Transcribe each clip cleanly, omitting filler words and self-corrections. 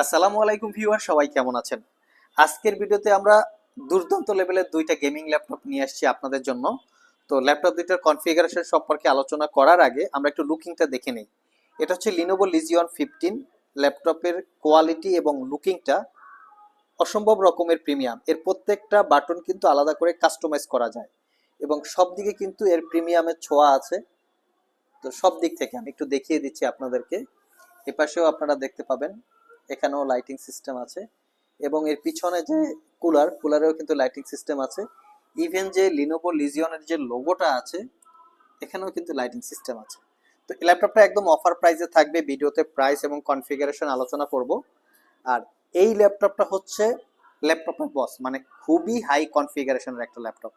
আসসালামু আলাইকুম ভিউয়ার, সবাই কেমন আছেন? আজকের ভিডিওতে আমরা দুর্দান্ত লেভেলের দুইটা গেমিং ল্যাপটপ নিয়ে আসছি আপনাদের জন্য। তো ল্যাপটপ দুইটার কনফিগারেশন সম্পর্কে আলোচনা করার আগে আমরা একটু লুকিংটা দেখে নিই। এটা হচ্ছে লিনোভো লিজিয়ন 15। ল্যাপটপের কোয়ালিটি এবং লুকিংটা অসম্ভব রকমের প্রিমিয়াম। এর প্রত্যেকটা বাটন কিন্তু আলাদা করে কাস্টমাইজ করা যায় এবং সব দিকে কিন্তু এর প্রিমিয়ামের ছোঁয়া আছে। তো সব দিক থেকে আমি একটু দেখিয়ে দিচ্ছি আপনাদেরকে। এপাশেও আপনারা দেখতে পাবেন, এখানেও লাইটিং সিস্টেম আছে এবং এর পিছনে যে কুলারেও কিন্তু লাইটিং সিস্টেম আছে। ইভেন যে লিনোভো লিজিয়নের যে লোগোটা আছে, এখানেও কিন্তু লাইটিং সিস্টেম আছে। তো এই ল্যাপটপটা একদম অফার প্রাইসে থাকবে। ভিডিওতে প্রাইস এবং কনফিগারেশন আলোচনা করব। আর এই ল্যাপটপটা হচ্ছে ল্যাপটপের বস, মানে খুবই হাই কনফিগারেশনের একটা ল্যাপটপ।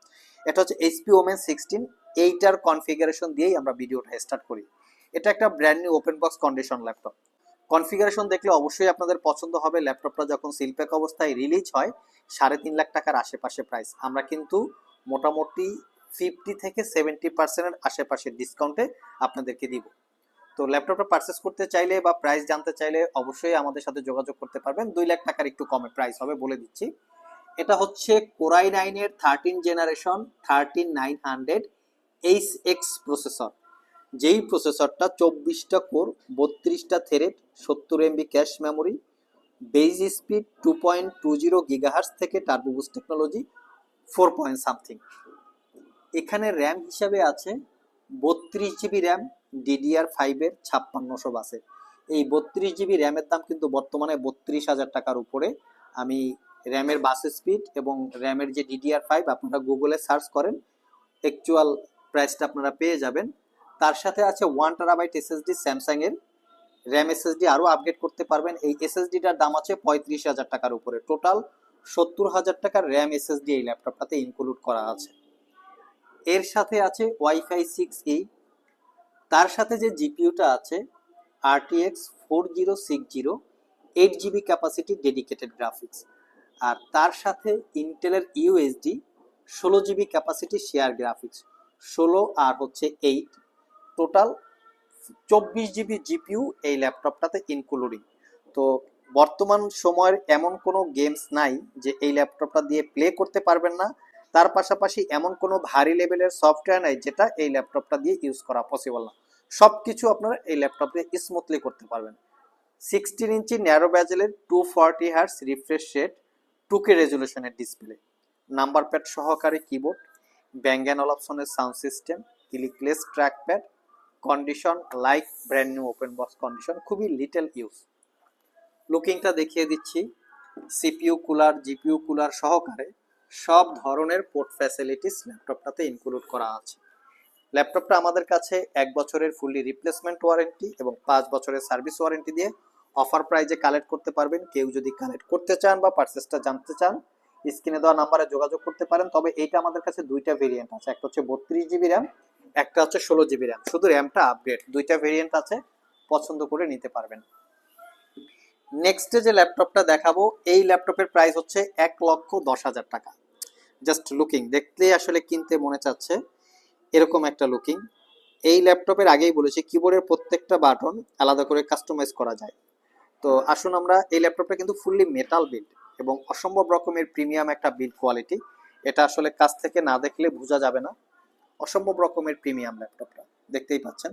এটা হচ্ছে এইচপি ওমেন 16। এইটার কনফিগারেশন দিয়েই আমরা ভিডিওটা স্টার্ট করি। এটা একটা brand new open box condition laptop. Configuration দেখলে অবশ্যই আপনাদের পছন্দ হবে। ল্যাপটপটা যখন সিলপ্যাক অবস্থায় রিলিজ হয় 3.5 লাখ টাকার আশেপাশে প্রাইস। আমরা কিন্তু মোটামুটি 50 থেকে 70% আশেপাশে ডিসকাউন্টে আপনাদেরকে দিব। তো ল্যাপটপটা পারচেস করতে চাইলে বা প্রাইস জানতে চাইলে অবশ্যই আমাদের সাথে যোগাযোগ করতে পারবেন। 2 লাখ টাকার একটু কমে প্রাইস হবে, বলে দিচ্ছি। এটা হচ্ছে কোরাই 9 এর 13 জেনারেশন 13900 এইচ এক্স প্রসেসর। যেই প্রসেসরটা 24টা কোর, 32টা thread, 70 MB cache memory, base speed 2.20 gigahertz থেকে turbo boost technology 4 point something. এখানে র্যাম হিসাবে আছে 32 জিবি র্যাম, DDR5 এর 5600 বাসের। এই 32 জিবি র্যামের দাম কিন্তু বর্তমানে 32,000 টাকার উপরে। আমি র্যামের বাস স্পিড এবং র্যামের যে DDR5 আপনারা গুগলে সার্চ করেন, অ্যাকচুয়াল প্রাইসটা আপনারা পেয়ে যাবেন। তার সাথে আছে 1 TB এসএসডি স্যামসাং এর। র্যাম এসএসডি আরও আপগ্রেড করতে পারবেন। এই এসএসডিটার দাম আছে 35,000 টাকার উপরে। টোটাল 70,000 টাকার র্যাম এসএসডি এই ল্যাপটপটাতে ইনক্লুড করা আছে। এর সাথে আছে ওয়াইফাই 6E। তার সাথে যে জিপিইউটা আছে RTX 4060, 8 GB capacity dedicated graphics. আর তার সাথে ইন্টেলের UHD 16 GB capacity share graphics. 16 আর হচ্ছে 8, টোটাল 24 GB জিপিইউ এই ল্যাপটপটাতে ইনক্লুডিং। তো বর্তমান সময়ের এমন কোনো গেমস নাই যে এই ল্যাপটপটা দিয়ে প্লে করতে পারবেন না। তার পাশাপাশি এমন কোনো ভারী লেভেলের সফটওয়্যার নাই যেটা এই ল্যাপটপটা দিয়ে ইউজ করা পসিবল না। সব কিছু আপনারা এই ল্যাপটপ দিয়ে স্মুথলি করতে পারবেন। 16 ইঞ্চি ন্যারো ব্যাজেলের 240 হার্টস রিফ্রেশ রেট, 2K রেজলিউশনের ডিসপ্লে, নাম্বার প্যাড সহকারী কিবোর্ড, ব্যাং অ্যান্ড অলাপসনের sound system, clickless trackpad, condition like brand new open box condition, খুবই লিটল ইউজ। লুকিংটা দেখিয়ে দিচ্ছি। সিপিইউ কুলার, জিপিইউ কুলার সহকারে সব ধরনের পোর্ট ফ্যাসিলিটিস ল্যাপটপটাতে ইনক্লুড করা আছে। ল্যাপটপটা আমাদের কাছে 1 বছরের ফুললি রিপ্লেসমেন্ট ওয়ারেন্টি এবং 5 বছরের সার্ভিস ওয়ারেন্টি দিয়ে অফার প্রাইজে কালেক্ট করতে পারবেন। কেউ যদি কালেক্ট করতে চান বা পারচেসটা জানতে চান, স্ক্রিনে দেওয়া নাম্বারে যোগাযোগ করতে পারেন। তবে এইটা আমাদের কাছে দুইটা ভেরিয়েন্ট আছে, একটা হচ্ছে 32 জিবি র্যাম, একটা হচ্ছে 16 জিবি র্যাম। শুধু র্যামটা আপগ্রেড, দুইটা ভেরিয়েন্ট আছে, পছন্দ করে নিতে পারবেন। নেক্সটে যে ল্যাপটপটা দেখাবো, এই ল্যাপটপের প্রাইস হচ্ছে 1,10,000 টাকা। জাস্ট লুকিং দেখলে আসলে কিনতে মনে চাচ্ছে, এরকম একটা লুকিং। এই ল্যাপটপের আগেই বলেছি কিবোর্ডের প্রত্যেকটা বাটন আলাদা করে কাস্টমাইজ করা যায়। তো আসুন, আমরা এই ল্যাপটপটা কিন্তু ফুললি মেটাল বিল্ড এবং অসম্ভব রকমের প্রিমিয়াম একটা বিল্ড কোয়ালিটি। এটা আসলে কাছ থেকে না দেখলে বোঝা যাবে না। অসম্ভব রকমের প্রিমিয়াম ল্যাপটপটা দেখতেই পাচ্ছেন।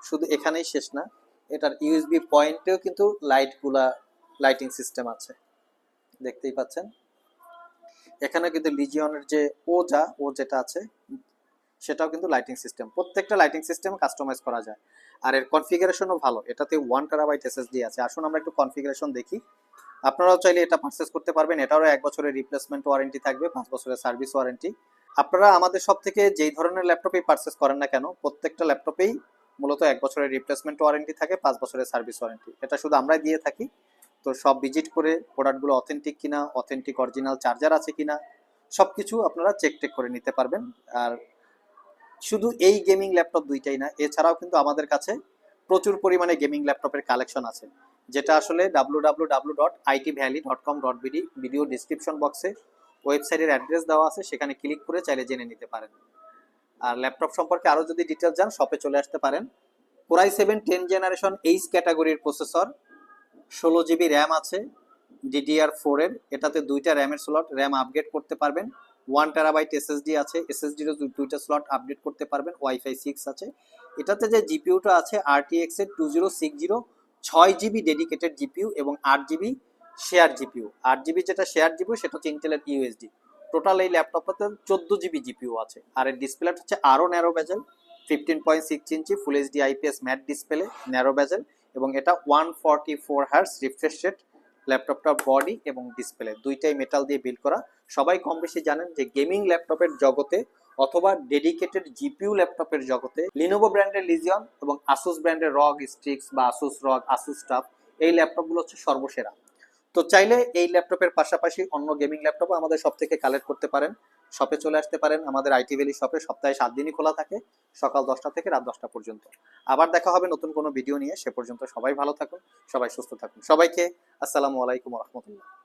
শুধু এখানেই শেষ না, এটার ইউএসবি পয়েন্টেও কিন্তু লাইটিং সিস্টেম আছে, দেখতেই পাচ্ছেন। এখানে কিন্তু লিজিয়নের যে ও যেটা আছে সেটাও কিন্তু লাইটিং সিস্টেম, প্রত্যেকটা লাইটিং সিস্টেম কাস্টমাইজ করা যায়। আর এর কনফিগারেশনও ভালো, এটাতে 1 TB এসএসডি আছে। আসুন আমরা একটু কনফিগারেশন দেখি। আপনারাও চাইলে এটা পারচেস করতে পারবেন। এটারও 1 বছরের রিপ্লেসমেন্ট ওয়ারেন্টি থাকবে, 5 বছরের সার্ভিস ওয়ারেন্টি। আপনারা আমাদের সব থেকে যেই ধরনের ল্যাপটপই পারচেস করেন না কেন, প্রত্যেকটা ল্যাপটপেই মূলত 1 বছরের রিপ্লেসমেন্ট ওয়ারেন্টি থাকে, 5 বছরের সার্ভিস ওয়ারেন্টি। এটা শুধু আমরাই দিয়ে থাকি। তো সব ভিজিট করে প্রোডাক্টগুলো অথেন্টিক কিনা, অথেন্টিক অরিজিনাল চার্জার আছে কিনা, সব কিছু আপনারা চেক করে নিতে পারবেন। আর শুধু এই গেমিং ল্যাপটপ দুইটাই না, এছাড়াও কিন্তু আমাদের কাছে প্রচুর পরিমাণে গেমিং ল্যাপটপের কালেকশন আছে, যেটা আসলে www.itvalley.com.bd ভিডিও ডিসক্রিপশন বক্সে ওয়েবসাইটের অ্যাড্রেস দেওয়া আছে, সেখানে ক্লিক করে চাইলে জেনে নিতে পারেন। আর ল্যাপটপ সম্পর্কে আরও যদি ডিটেলস জান, শপে চলে আসতে পারেন। কোরাই 7 10 জেনারেশন এইচ ক্যাটাগরির প্রসেসর, 16 জিবি র্যাম আছে DDR4 এর, এটাতে দুইটা র্যামের স্লট, র্যাম আপগ্রেড করতে পারবেন। 1 টেরাবাইট SSD আছে, SSD এর দুইটা স্লট আপডেট করতে পারবেন। ওয়াইফাই 6 আছে। এটাতে যে জিপিইউটা আছে RTX এর 2060, 6 জিবি ডেডিকেটেড জিপিইউ এবং 8 জিবি শেয়ার জিপিইউ। 8 জিবি যেটা শেয়ার জিপিইউ সেটা হচ্ছে ইন্টেলের ইউএসডি। টোটাল এই ল্যাপটপটাতে 14 জিবি জিপিইউ আছে। আর এর ডিসপ্লেটা হচ্ছে আরো narrow bezel, 15.6 inch full HD IPS matte display, narrow bezel, এবং এটা 144 হার্টজ রিফ্রেশ রেট। ল্যাপটপটার বডি এবং ডিসপ্লে দুইটাই মেটাল দিয়ে বিল্ড করা। সবাই কম বেশি জানেন যে গেমিং ল্যাপটপের জগতে অথবা ডেডিকেটেড জিপিইউ ল্যাপটপের জগতে লিনোভো ব্র্যান্ডের লিজিয়ন এবং আসুস ব্র্যান্ডের রগ স্ট্রিক্স বা আসুস রগ, আসুস টাফ, এই ল্যাপটপগুলো হচ্ছে সর্বসেরা। তো চাইলে এই ল্যাপটপের পাশাপাশি অন্য গেমিং ল্যাপটপও আমাদের শপ থেকে কালেক্ট করতে পারেন। শপে চলে আসতে পারেন। আমাদের আইটি ভ্যালি শপে সপ্তাহে 7 দিনই খোলা থাকে, সকাল 10টা থেকে রাত 10টা পর্যন্ত। আবার দেখা হবে নতুন কোনো ভিডিও নিয়ে। সে পর্যন্ত সবাই ভালো থাকুন, সবাই সুস্থ থাকুন। সবাইকে আসসালামু আলাইকুম রহমতুল্লাহ।